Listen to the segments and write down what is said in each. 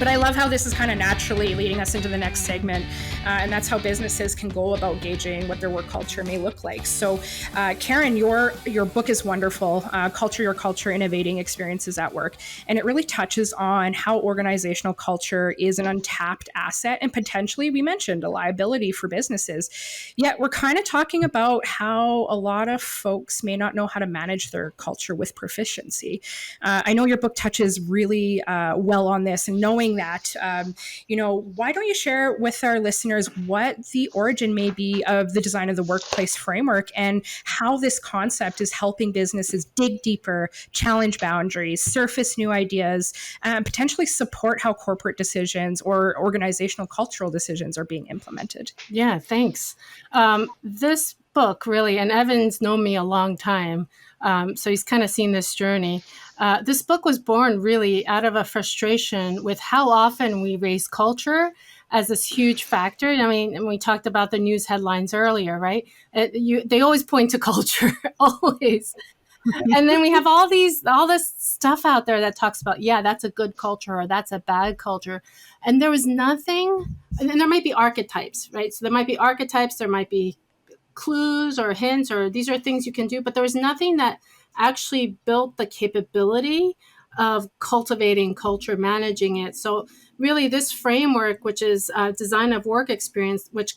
But I love how this is kind of naturally leading us into the next segment, and that's how businesses can go about gauging what their work culture may look like. So, Karen, your book is wonderful, Culture Your Culture, Innovating Experiences at Work, and it really touches on how organizational culture is an untapped asset and potentially, we mentioned, a liability for businesses. Yet we're kind of talking about how a lot of folks may not know how to manage their culture with proficiency. I know your book touches really well on this, and knowing that, why don't you share with our listeners what the origin may be of the design of the workplace framework and how this concept is helping businesses dig deeper, challenge boundaries, surface new ideas, and potentially support how corporate decisions or organizational cultural decisions are being implemented? Yeah, thanks. This book really, and Evan's known me a long time, so he's kind of seen this journey. This book was born really out of a frustration with how often we raise culture as this huge factor. I mean, and we talked about the news headlines earlier, right? They always point to culture, always. And then we have all this stuff out there that talks about, yeah, that's a good culture or that's a bad culture. And there was nothing, and there might be archetypes, right? So there might be archetypes, there might be clues or hints, or these are things you can do, but there was nothing that actually built the capability of cultivating culture, managing it. So really this framework, which is design of work experience, which,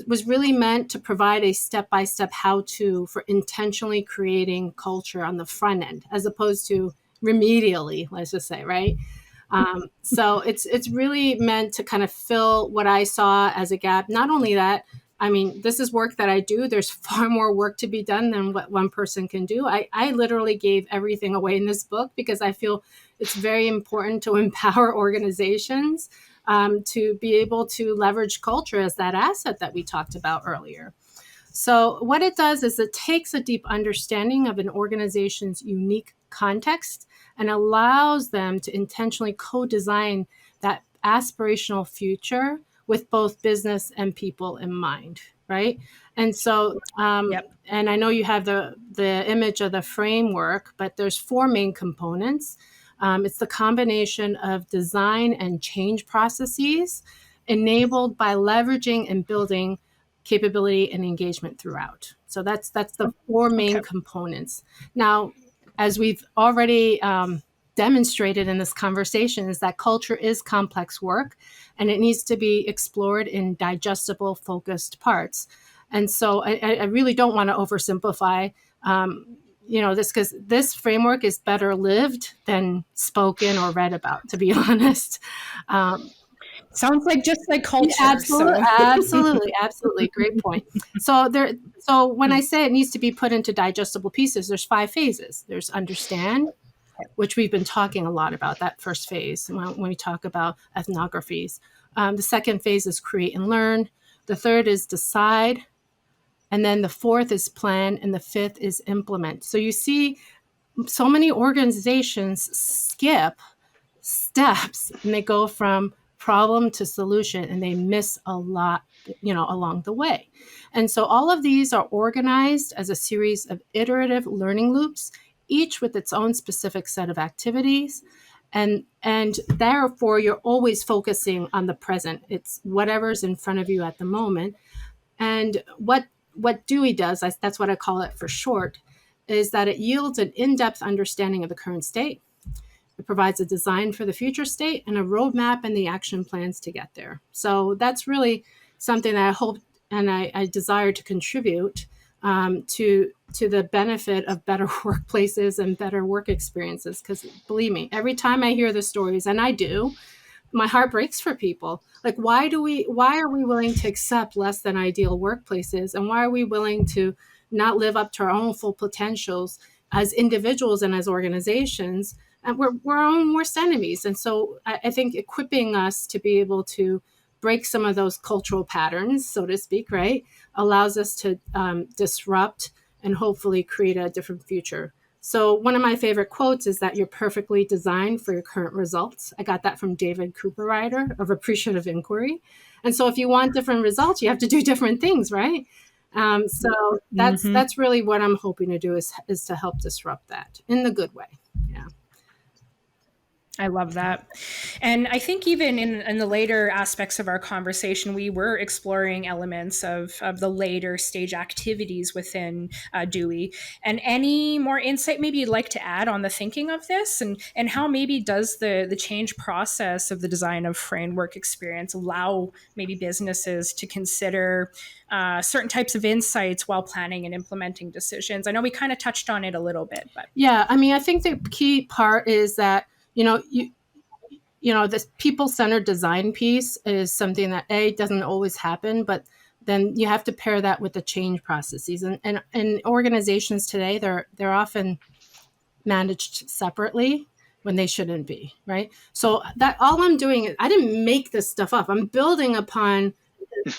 was really meant to provide a step-by-step how-to for intentionally creating culture on the front end, as opposed to remedially, let's just say, right? So it's really meant to kind of fill what I saw as a gap. Not only that, I mean, this is work that I do. There's far more work to be done than what one person can do. I literally gave everything away in this book because I feel it's very important to empower organizations to be able to leverage culture as that asset that we talked about earlier. So what it does is it takes a deep understanding of an organization's unique context and allows them to intentionally co-design that aspirational future with both business and people in mind, right? And so, and I know you have the image of the framework, but there's 4 main components. It's the combination of design and change processes enabled by leveraging and building capability and engagement throughout. So that's the 4 main components. Now, as we've already demonstrated in this conversation, is that culture is complex work and it needs to be explored in digestible, focused parts. And so I really don't want to oversimplify this, because this framework is better lived than spoken or read about, to be honest. Sounds like just like culture. Absolutely. Great point. So when I say it needs to be put into digestible pieces, there's 5 phases. There's understand, which we've been talking a lot about, that first phase when we talk about ethnographies. The second phase is create and learn. The third is decide. And then the fourth is plan. And the fifth is implement. So you see so many organizations skip steps and they go from problem to solution and they miss a lot, along the way. And so all of these are organized as a series of iterative learning loops, each with its own specific set of activities. And therefore, you're always focusing on the present. It's whatever's in front of you at the moment. And what DEWE does, that's what I call it for short, is that it yields an in-depth understanding of the current state. It provides a design for the future state and a roadmap and the action plans to get there. So that's really something that I hope and I desire to contribute to the benefit of better workplaces and better work experiences. Because believe me, every time I hear the stories, and I do, my heart breaks for people. Like, why are we willing to accept less than ideal workplaces? And why are we willing to not live up to our own full potentials as individuals and as organizations? And we're our own worst enemies. And so I think equipping us to be able to break some of those cultural patterns, so to speak, right, allows us to disrupt and hopefully create a different future. So one of my favorite quotes is that you're perfectly designed for your current results. I got that from David Cooperrider of Appreciative Inquiry. And so if you want different results, you have to do different things, right? So that's really what I'm hoping to do is to help disrupt that in the good way. Yeah. I love that. And I think even in the later aspects of our conversation, we were exploring elements of the later stage activities within Dewey. And any more insight maybe you'd like to add on the thinking of this, and how maybe does the change process of the design of framework experience allow maybe businesses to consider certain types of insights while planning and implementing decisions? I know we kind of touched on it a little bit, but yeah, I mean, I think the key part is that this people-centered design piece is something that doesn't always happen, but then you have to pair that with the change processes. And organizations today, they're often managed separately when they shouldn't be, right? So that all I'm doing is I didn't make this stuff up. I'm building upon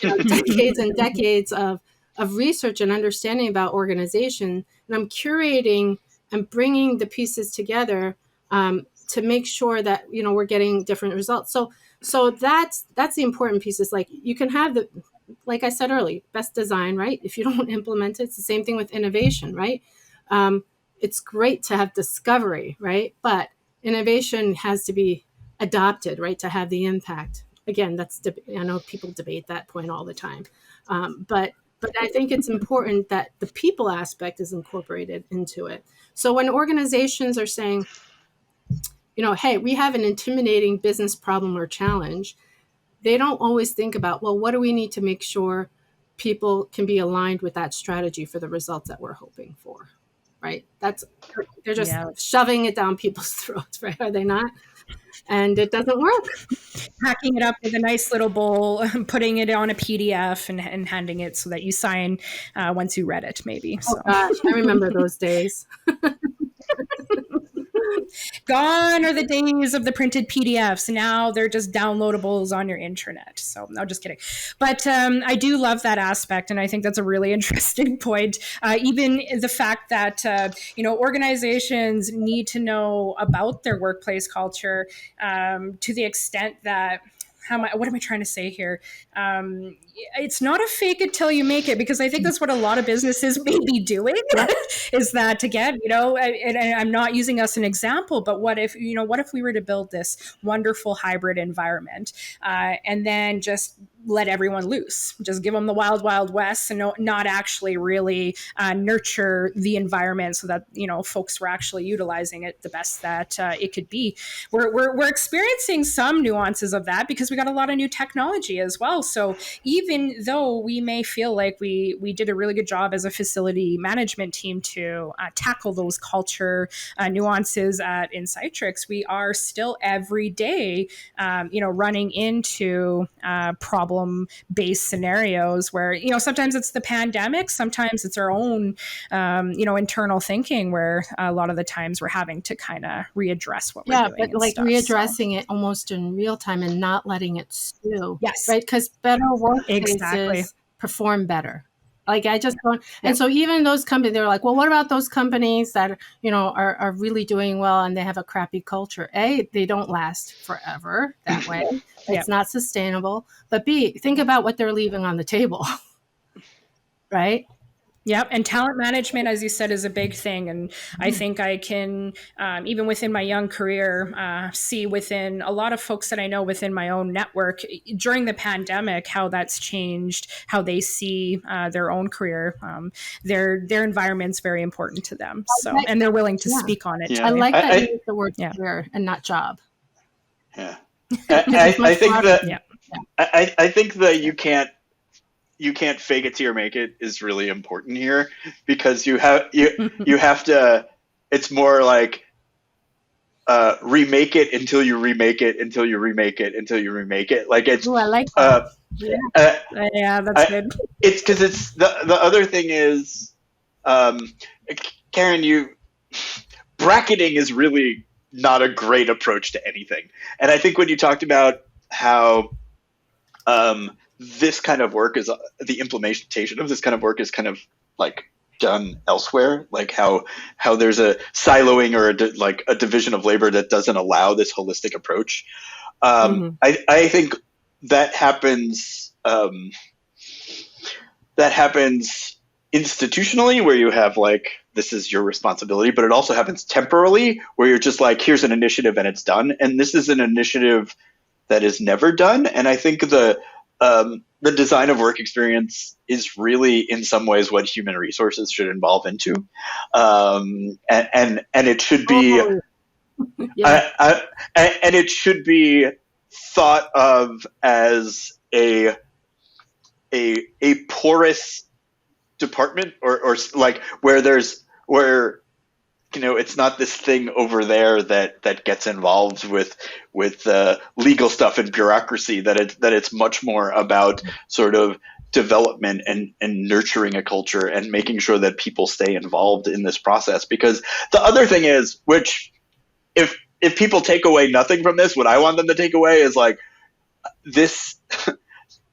decades and decades of research and understanding about organization, and I'm curating and bringing the pieces together to make sure that we're getting different results. So that's the important piece. Is like you can have like I said earlier, best design, right? If you don't implement it, it's the same thing with innovation, right? It's great to have discovery, right? But innovation has to be adopted, right, to have the impact. Again, I know people debate that point all the time, but I think it's important that the people aspect is incorporated into it. So when organizations are saying, hey, we have an intimidating business problem or challenge, they don't always think about, well, what do we need to make sure people can be aligned with that strategy for the results that we're hoping for, right? They're just shoving it down people's throats, right? Are they not? And it doesn't work. Packing it up with a nice little bowl, putting it on a PDF and handing it so that you sign once you read it, maybe. Oh, gosh, I remember those days. Gone are the days of the printed PDFs. Now they're just downloadables on your intranet. So no, just kidding. But I do love that aspect, and I think that's a really interesting point. Even the fact that organizations need to know about their workplace culture to the extent that. What am I trying to say here? It's not a fake it till you make it, because I think that's what a lot of businesses may be doing. Is that, again, and I'm not using us an example, but what if we were to build this wonderful hybrid environment and then just let everyone loose, just give them the wild, wild west, and not actually really nurture the environment so that folks were actually utilizing it the best that it could be. We're experiencing some nuances of that because we got a lot of new technology as well. So even though we may feel like we did a really good job as a facility management team to tackle those culture nuances at Insightrix, we are still every day running into problem-based scenarios where sometimes it's the pandemic, sometimes it's our own internal thinking, where a lot of the times we're having to kind of readdress what we're doing. But like readdressing it almost in real time and not letting it stew. Yes, right, because better workplaces perform better. Like I just don't, and so even those companies, they're like, well, what about those companies that are really doing well and they have a crappy culture? A, they don't last forever that way. It's not sustainable. But B, think about what they're leaving on the table, right? Yep. And talent management, as you said, is a big thing. And I think I can, even within my young career, see within a lot of folks that I know within my own network during the pandemic, how that's changed, how they see their own career. Their environment's very important to them. So, and they're willing to speak on it. Yeah. I like that you use the word career and not job. Yeah. I think that, I think that you can't fake it till you make it is really important here, because you have to, it's more like remake it until you remake it until you remake it until you remake it. Like it's I like that. That's good. It's because it's the other thing is, Karen, bracketing is really not a great approach to anything. And I think when you talked about how this kind of work is the implementation of this kind of work is kind of like done elsewhere, like how there's a siloing or a division of labor that doesn't allow this holistic approach. I think that happens institutionally, where you have like, this is your responsibility, but it also happens temporally, where you're just like, here's an initiative and it's done. And this is an initiative that is never done. And I think the design of work experience is really, in some ways, what human resources should evolve into, and it should be, and it should be thought of as a porous department, or like where it's not this thing over there that gets involved with legal stuff and bureaucracy, that it's much more about sort of development and nurturing a culture and making sure that people stay involved in this process. Because the other thing is, which if people take away nothing from this, what I want them to take away is like, this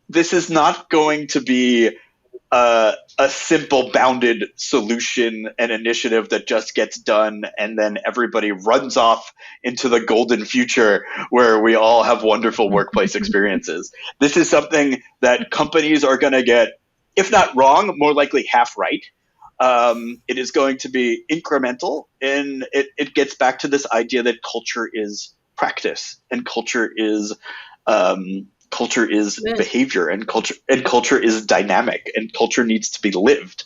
is not going to be a simple bounded solution and initiative that just gets done and then everybody runs off into the golden future where we all have wonderful workplace experiences. This is something that companies are going to get, if not wrong, more likely half right. It is going to be incremental, and it gets back to this idea that culture is practice, and culture is behavior, and culture is dynamic, and culture needs to be lived.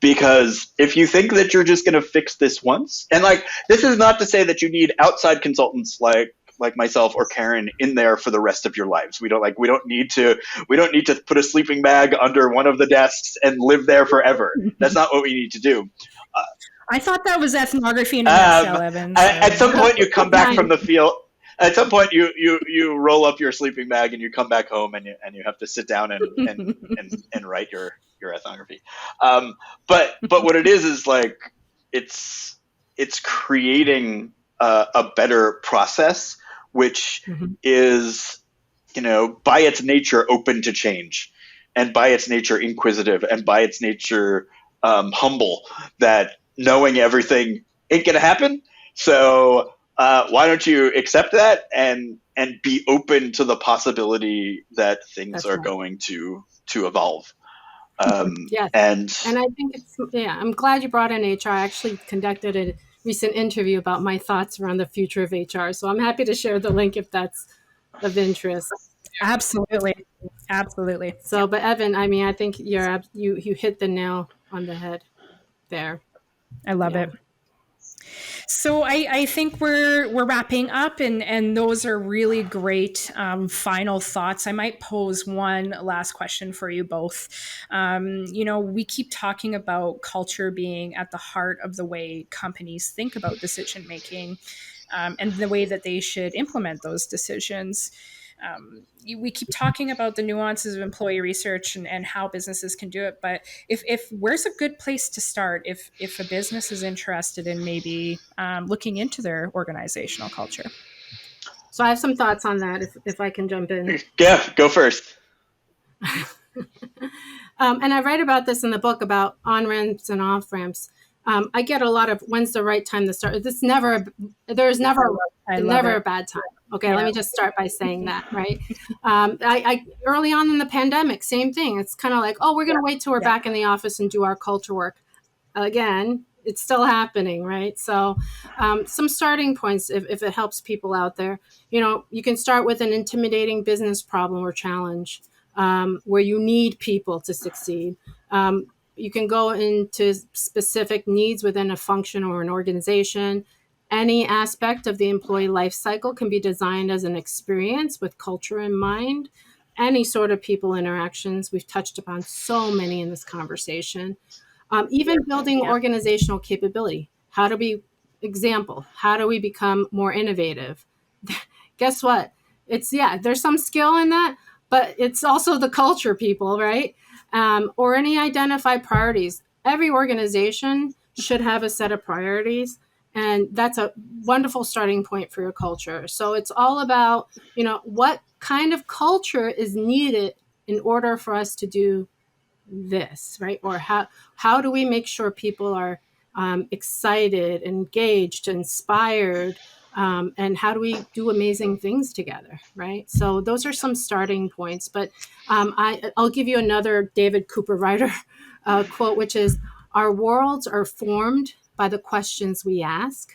Because if you think that you're just going to fix this once, and like, this is not to say that you need outside consultants like myself or Karen in there for the rest of your lives. We don't need to put a sleeping bag under one of the desks and live there forever. That's not what we need to do. I thought that was ethnography in a nutshell, Evan. At some point, you come back from the field. At some point, you roll up your sleeping bag and you come back home, and you have to sit down and write your ethnography. But what it is like, it's creating a better process, which is, by its nature open to change, and by its nature inquisitive, and by its nature humble. That knowing everything ain't gonna happen. So why don't you accept that and be open to the possibility that things are going to evolve. Yes. And I think I'm glad you brought in HR. I actually conducted a recent interview about my thoughts around the future of HR. So I'm happy to share the link if that's of interest. Absolutely. So, but Evan, I mean, I think you hit the nail on the head there. I love it. So I think we're wrapping up, and those are really great final thoughts. I might pose one last question for you both. We keep talking about culture being at the heart of the way companies think about decision making, and the way that they should implement those decisions. We keep talking about the nuances of employee research and how businesses can do it, but if where's a good place to start if a business is interested in maybe looking into their organizational culture? So I have some thoughts on that, if I can jump in. Yeah, go first. And I write about this in the book about on-ramps and off-ramps. I get a lot of, when's the right time to start? There's never a bad time. Okay, Let me just start by saying that, right? I early on in the pandemic, same thing. It's kind of like, we're going to wait till we're back in the office and do our culture work. Again, it's still happening, right? So some starting points, if it helps people out there. You can start with an intimidating business problem or challenge where you need people to succeed. You can go into specific needs within a function or an organization. Any aspect of the employee life cycle can be designed as an experience with culture in mind. Any sort of people interactions. We've touched upon so many in this conversation. Even building organizational capability. How do we become more innovative? Guess what? There's some skill in that, but it's also the culture, people, right? Or any identified priorities. Every organization should have a set of priorities, and that's a wonderful starting point for your culture. So it's all about, what kind of culture is needed in order for us to do this, right? Or how do we make sure people are excited, engaged, inspired, and how do we do amazing things together, right? So those are some starting points. But I'll give you another David Cooper writer a quote, which is, "Our worlds are formed by the questions we ask."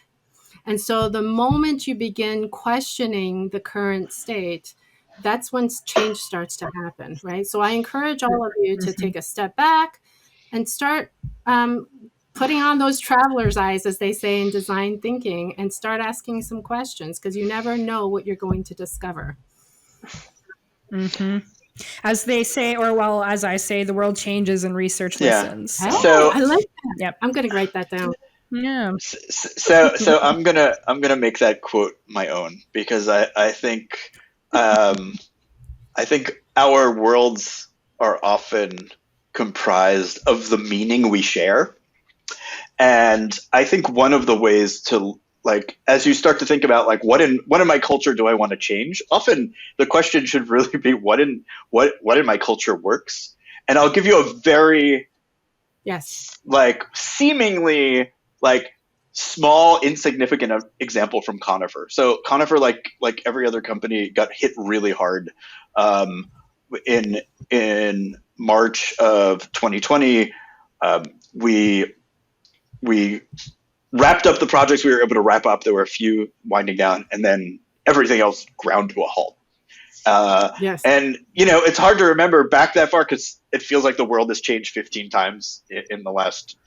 And so the moment you begin questioning the current state, that's when change starts to happen, right? So I encourage all of you to take a step back and start putting on those traveler's eyes, as they say in design thinking, and start asking some questions, because you never know what you're going to discover. Mm-hmm. As they say, or well, as I say, the world changes and research listens. So I like that. Yep. I'm going to write that down. Yeah. So I'm gonna make that quote my own, because I think our worlds are often comprised of the meaning we share, and I think one of the ways to, like, as you start to think about, like, what in my culture do I want to change? Often the question should really be what in my culture works. And I'll give you a very like seemingly like small, insignificant example from Conifer. So Conifer, like every other company, got hit really hard in March of 2020. We wrapped up the projects we were able to wrap up. There were a few winding down, and then everything else ground to a halt. And, it's hard to remember back that far, because it feels like the world has changed 15 times in the last,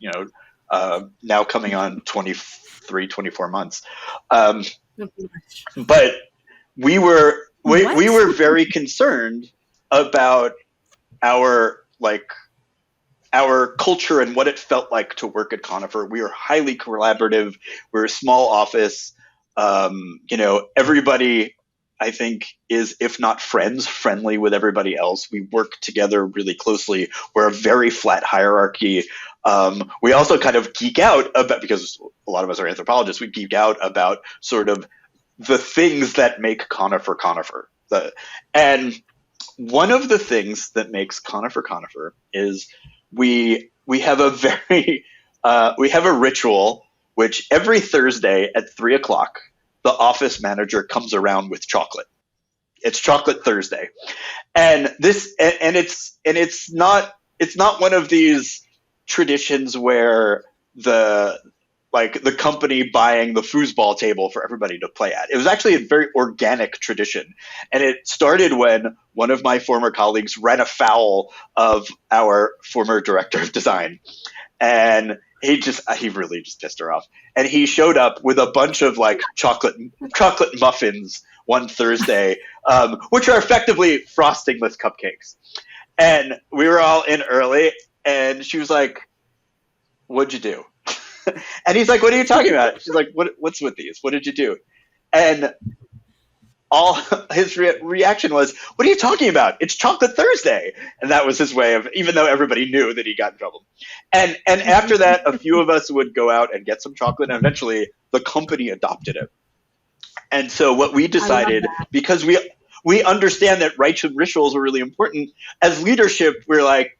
now coming on 23, 24 months. But we were very concerned about our culture and what it felt like to work at Conifer. We were highly collaborative. We're a small office. Everybody, I think, is, if not friends, friendly with everybody else. We work together really closely. We're a very flat hierarchy. We also kind of geek out about, because a lot of us are anthropologists, we geek out about sort of the things that make Conifer Conifer. And one of the things that makes Conifer Conifer is we have a ritual, which every Thursday at 3:00, the office manager comes around with chocolate. It's Chocolate Thursday, and it's not one of these traditions where the company buying the foosball table for everybody to play at. It was actually a very organic tradition, and it started when one of my former colleagues ran afoul of our former director of design, and he really just pissed her off. And he showed up with a bunch of chocolate muffins one Thursday, which are effectively frostingless cupcakes. And we were all in early, and she was like, "What'd you do?" And he's like, "What are you talking about?" She's like, "What's with these? What did you do?" And all his reaction was, "What are you talking about? It's Chocolate Thursday." And that was his way of, even though everybody knew that he got in trouble. And after that, a few of us would go out and get some chocolate, and eventually the company adopted it. And so what we decided, because we understand that rituals are really important, as leadership, we're like,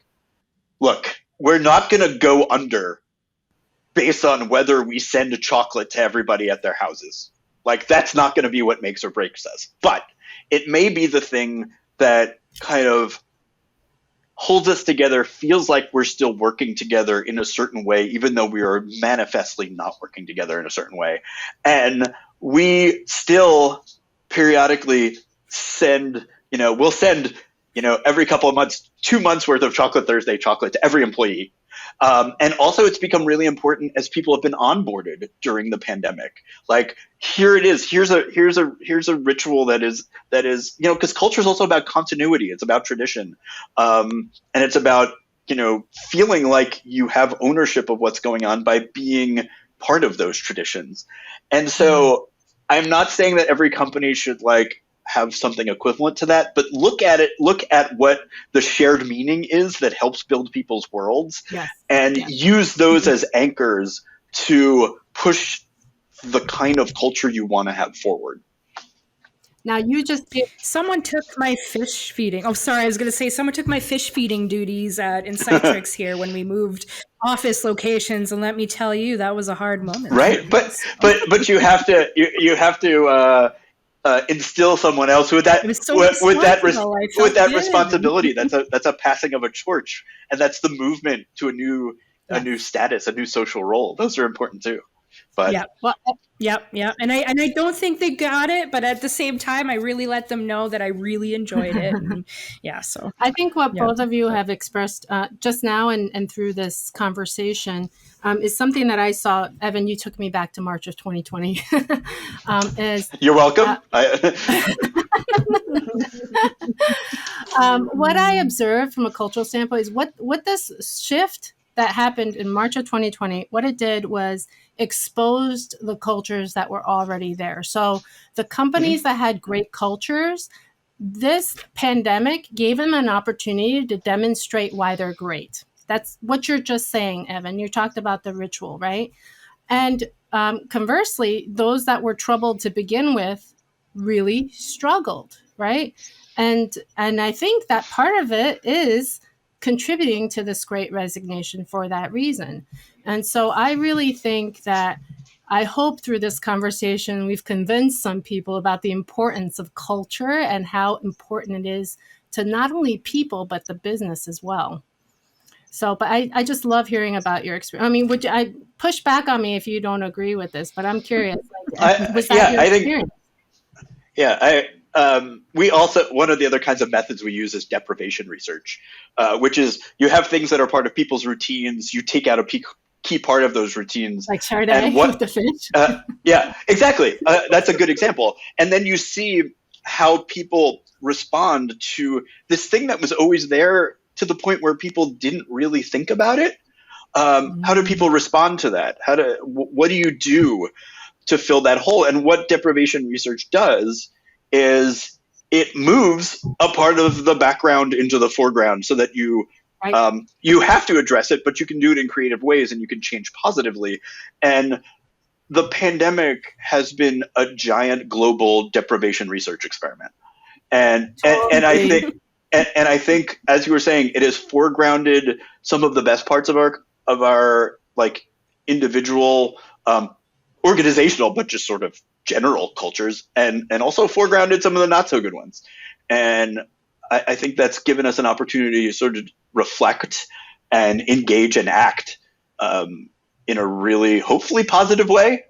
look, we're not going to go under based on whether we send a chocolate to everybody at their houses. That's not going to be what makes or breaks us. But it may be the thing that kind of holds us together, feels like we're still working together in a certain way, even though we are manifestly not working together in a certain way. And we still periodically we'll send, every couple of months, 2 months worth of Chocolate Thursday chocolate to every employee. And also it's become really important as people have been onboarded during the pandemic. Here it is. Here's a ritual that is, because culture is also about continuity. It's about tradition. And it's about, feeling like you have ownership of what's going on by being part of those traditions. And so I'm not saying that every company should have something equivalent to that, but look at what the shared meaning is that helps build people's worlds, and use those as anchors to push the kind of culture you want to have forward. Now someone took my fish feeding. Oh, sorry. I was going to say someone took my fish feeding duties at Insightrix here when we moved office locations, and let me tell you, that was a hard moment. Right, but you have to instill someone else with that with that responsibility. That's a passing of a torch, and that's the movement to a new status, a new social role. Those are important too. But yeah. And I don't think they got it, but at the same time, I really let them know that I really enjoyed it. And so I think what both of you have expressed just now and through this conversation is something that I saw. Evan, you took me back to March of 2020. You're welcome. What I observed from a cultural standpoint is what this shift that happened in March of 2020, what it did was exposed the cultures that were already there. So the companies that had great cultures, this pandemic gave them an opportunity to demonstrate why they're great. That's what you're just saying, Evan. You talked about the ritual, right? And conversely, those that were troubled to begin with really struggled, right? And I think that part of it is contributing to this great resignation for that reason. And so I really think that I hope through this conversation, we've convinced some people about the importance of culture and how important it is to not only people, but the business as well. So, but I just love hearing about your experience. I mean, I push back on me if you don't agree with this, but I'm curious. Was that your experience? We also, one of the other kinds of methods we use is deprivation research, which is you have things that are part of people's routines. You take out a key part of those routines. Like Chardonnay with the fish. Yeah, exactly. That's a good example. And then you see how people respond to this thing that was always there to the point where people didn't really think about it. How do people respond to that? What do you do to fill that hole? And what deprivation research does is it moves a part of the background into the foreground so that you have to address it, but you can do it in creative ways and you can change positively. And the pandemic has been a giant global deprivation research experiment. And I think, as you were saying, it has foregrounded some of the best parts of our like individual, organizational, but just sort of general cultures, and also foregrounded some of the not so good ones. And I think that's given us an opportunity to sort of reflect and engage and act in a really hopefully positive way,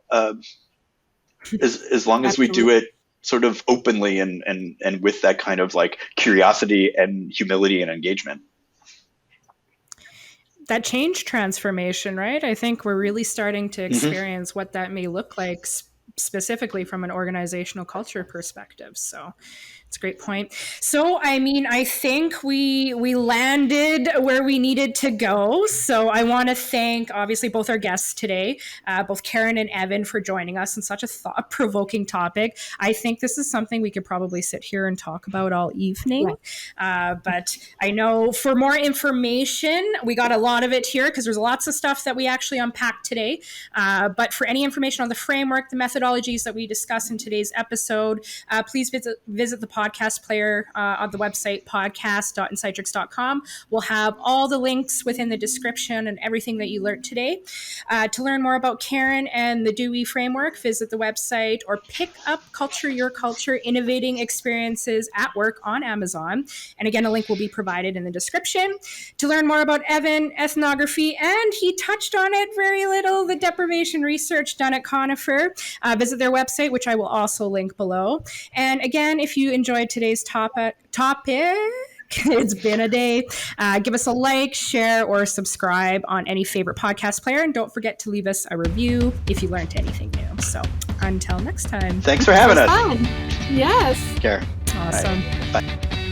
as long as we do it sort of openly and with that kind of like curiosity and humility and engagement. That change transformation, right? I think we're really starting to experience what that may look like specifically from an organizational culture perspective. So it's a great point. So, I mean, I think we landed where we needed to go. So I want to thank, obviously, both our guests today, both Karen and Evan, for joining us on such a thought-provoking topic. I think this is something we could probably sit here and talk about all evening. Right. But I know for more information, we got a lot of it here because there's lots of stuff that we actually unpacked today. But for any information on the framework, the methodologies that we discussed in today's episode, please visit the podcast player on the website podcast.insightrix.com. We'll have all the links within the description and everything that you learned today. To learn more about Karen and the Dewey framework, visit the website or pick up Culture Your Culture, Innovating Experiences at Work on Amazon. And again, a link will be provided in the description. To learn more about Evan, ethnography, and he touched on it very little, the deprivation research done at Conifer, visit their website, which I will also link below. And again, if you enjoyed today's topic, it's been a day. Give us a like, share, or subscribe on any favorite podcast player. And don't forget to leave us a review if you learned anything new. So until next time. Thanks for having us. Fun. Yes. Care. Awesome. Bye.